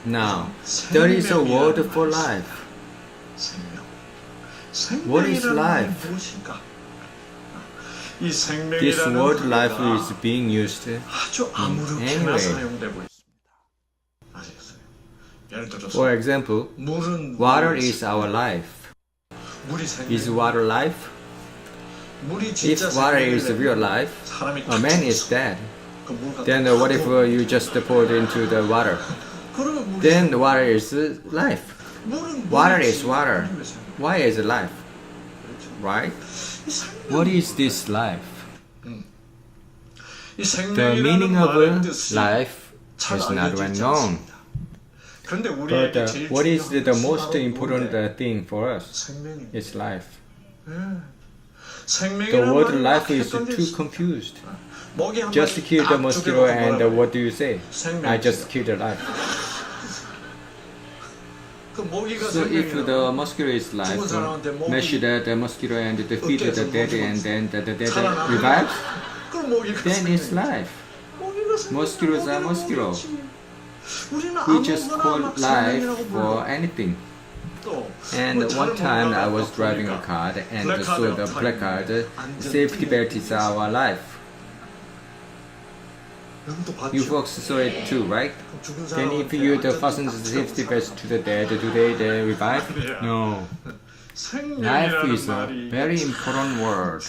Now, there is a word for life. What is life? This word life is being used in any way. For example, water is our life. Is water life? If water is real life, a man is dead. Then what if you just pour it into the water? Then the water is life. Water is water. Why is it life? Right? What is this life? The meaning of life is not well known. But what is the most important thing for us? It's life. The word life is too confused. Just kill the mosquito and what do you say? I just killed the life. So if the mosquito is life, mash the mosquito and defeat the dead and then the dead revives, then it's life. Mosquitoes are mosquitoes. We just call life for anything. And one time I was driving a car and saw the placard, safety belt is our life. You folks saw it too, right? Then if you fasten the safety belt to the dead, do they revive? No. Life is a very important word.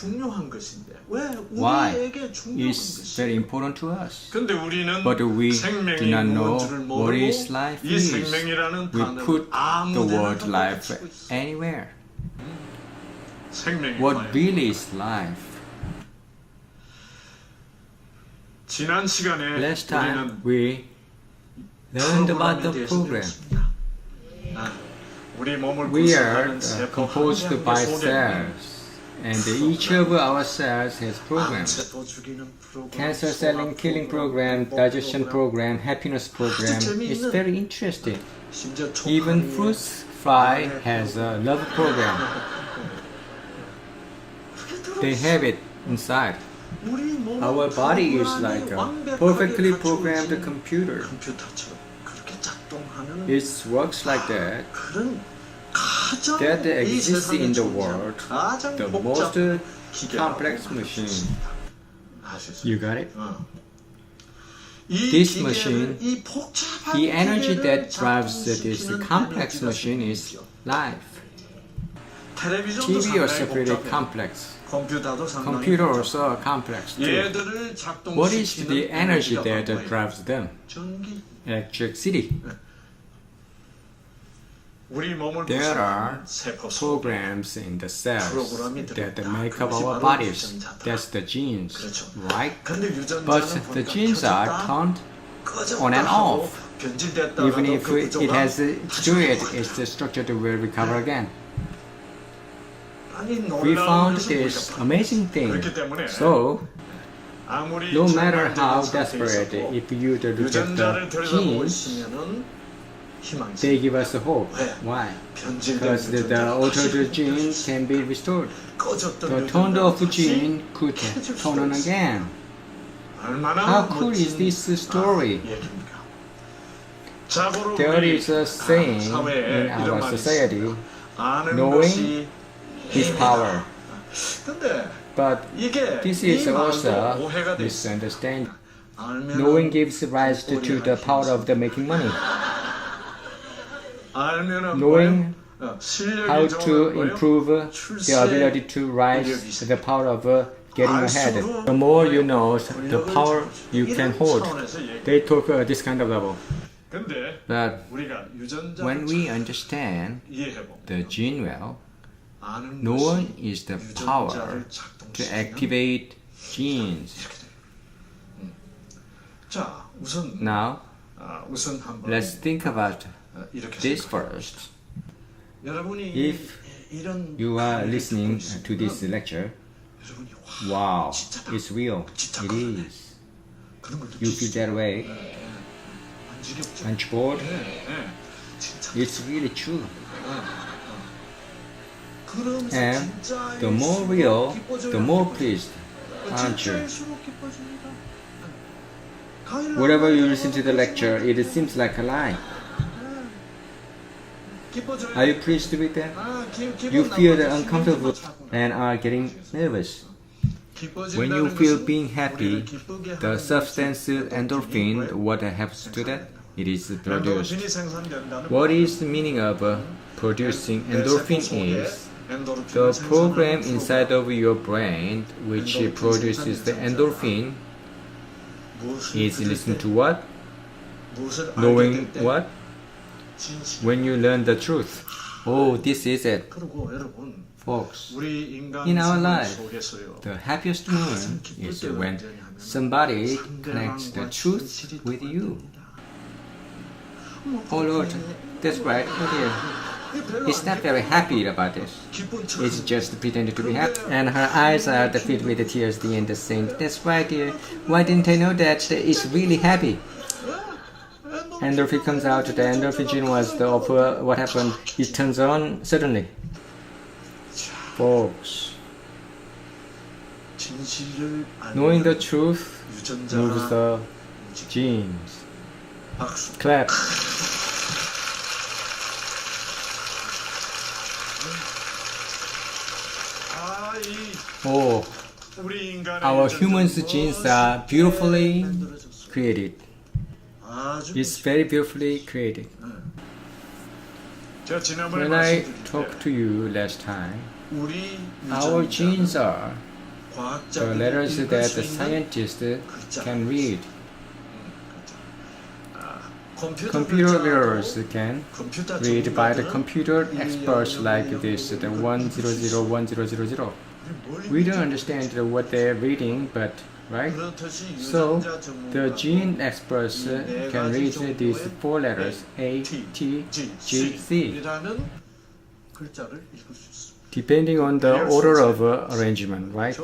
Why? It's very important to us. But we do not know what is life is. We put the word life anywhere. What really is life? Last time we learned about the program. We are composed by cells, and each of our cells has programs. Cancer cell killing program, digestion program, happiness program. It's very interesting. Even fruit fly has a love program. They have it inside. Our body is like a perfectly programmed computer. It works like that. That exists in the world, the most complex machine. You got it? This machine, the energy that drives this complex machine is life. TV also pretty complex. Computer also are complex too. What is the energy that drives them? Electricity. There are programs in the cells that make up our bodies. That's the genes, right? But the genes are turned on and off. Even if it has to do it, its structure will recover again. We found this amazing thing. So, no matter how desperate, if you look at the genes, they give us hope. Why? Because the altered gene can be restored. The turned off gene could turn on again. How cool is this story? There is a saying in our society, knowing is power. But this is also misunderstanding. Knowing gives rise to the power of the making money. Knowing how to improve the ability to rise to the power of getting ahead. The more you know, the power you can hold. They took this kind of level. But when we understand the gene well, knowing is the power to activate genes. Now, let's think about this first. If you are listening to this lecture, wow, it's real. It is. You feel that way? Aren't you bored? It's really true. And the more real, the more pleased, aren't you? Whenever you listen to the lecture, it seems like a lie. Are you pleased with that? You feel uncomfortable and are getting nervous. When you feel being happy, the substance endorphin, what happens to that? It is produced. What is the meaning of producing endorphin is the program inside of your brain which produces the endorphin is listen to what? Knowing what? When you learn the truth. Oh, this is it. Folks, in our life, the happiest moment is when somebody connects the truth with you. Oh Lord, that's right, oh dear. He's not very happy about this. He's just pretending to be happy. And her eyes are filled with the tears, the end saying, that's right, dear. Why didn't I know that he's really happy? Endorphin comes out, the endorphin gene was the offer. What happened? It turns on suddenly. Folks, knowing the truth moves the genes. Clap. Oh, our humans' genes are beautifully created. It's very beautifully created. When I talked to you last time, our genes are the letters that the scientists can read. Computer errors can read by the computer experts like this, the 100100. We don't understand what they're reading, but right? So the gene experts can read these four letters A, T, G, C, depending on the order of arrangement, right?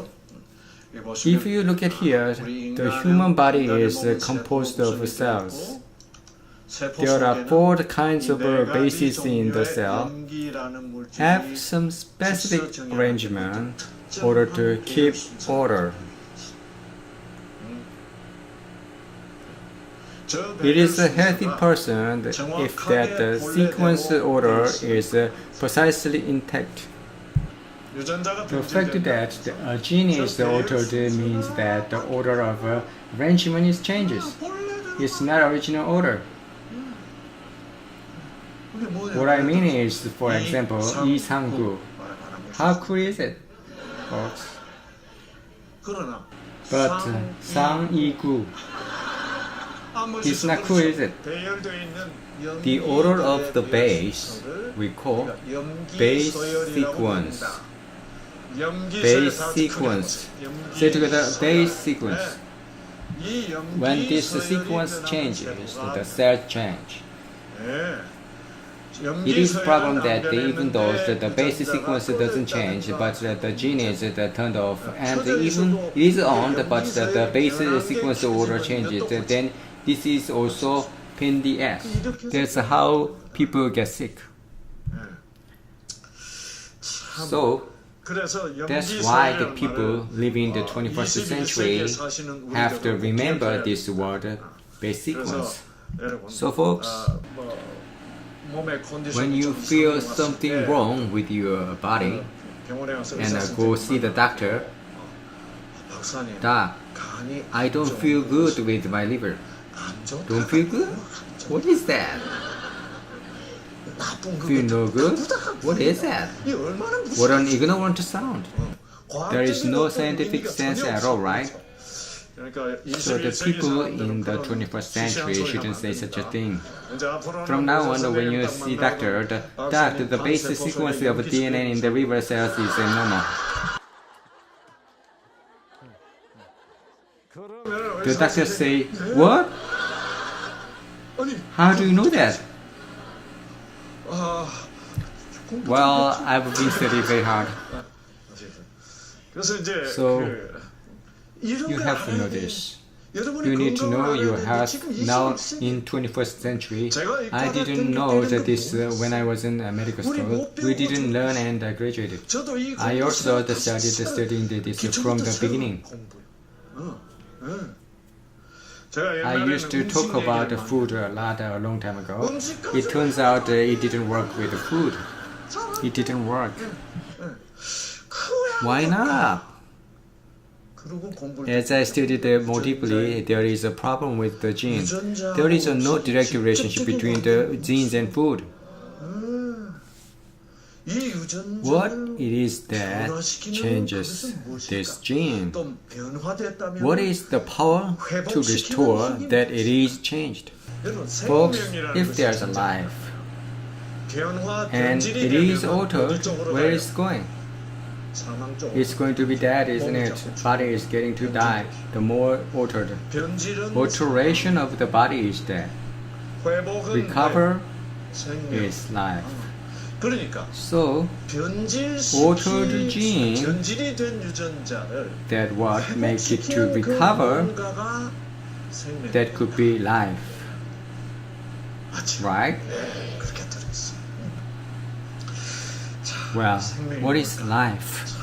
If you look at here, the human body is composed of cells. There are four kinds of bases in the cell. Have some specific arrangement in order to keep order. It is a healthy person if that sequence order is precisely intact. The fact that a gene is altered means that the order of arrangement is changes. It's not original order. What I mean is, for example, Lee Sang-gu. How cool is it, folks? But Sang-gu, it's not cool, is it? The order of the base we call base sequence. Base sequence. Say together, base sequence. When this sequence changes, the cell change. It is a problem that even though the base sequence doesn't change, but the gene is turned off, and even it is on, but the base sequence order changes, then this is also pain in the ass. That's how people get sick. So that's why the people living in the 21st century have to remember this word base sequence. So folks, when you feel something wrong with your body and go see the doctor, Doc, I don't feel good with my liver. Don't feel good? What is that? Feel no good? What is that? What an ignorant sound. There is no scientific sense at all, right? So the people in the 21st century shouldn't say such a thing. From now on, when you see doctor, the basic sequence of DNA in the liver cells is normal. The doctor say, what? How do you know that? Well, I've been studying very hard. So you have to know this. You need to know your health now in 21st century. I didn't know that this when I was in medical school. We didn't learn and graduated. I also started studying this from the beginning. I used to talk about the food a lot a long time ago. It turns out it didn't work with the food. It didn't work. Why not? As I studied more deeply, there is a problem with the gene. There is no direct relationship between the genes and food. What it is that changes this gene? What is the power to restore that it is changed? Folks, if there's a life and it is altered, where is it going? It's going to be dead, isn't it? Body is getting to die. The more altered. Alteration of the body is death. Recover is life. So, altered gene that what makes it to recover, that could be life. Right? Well, what is life?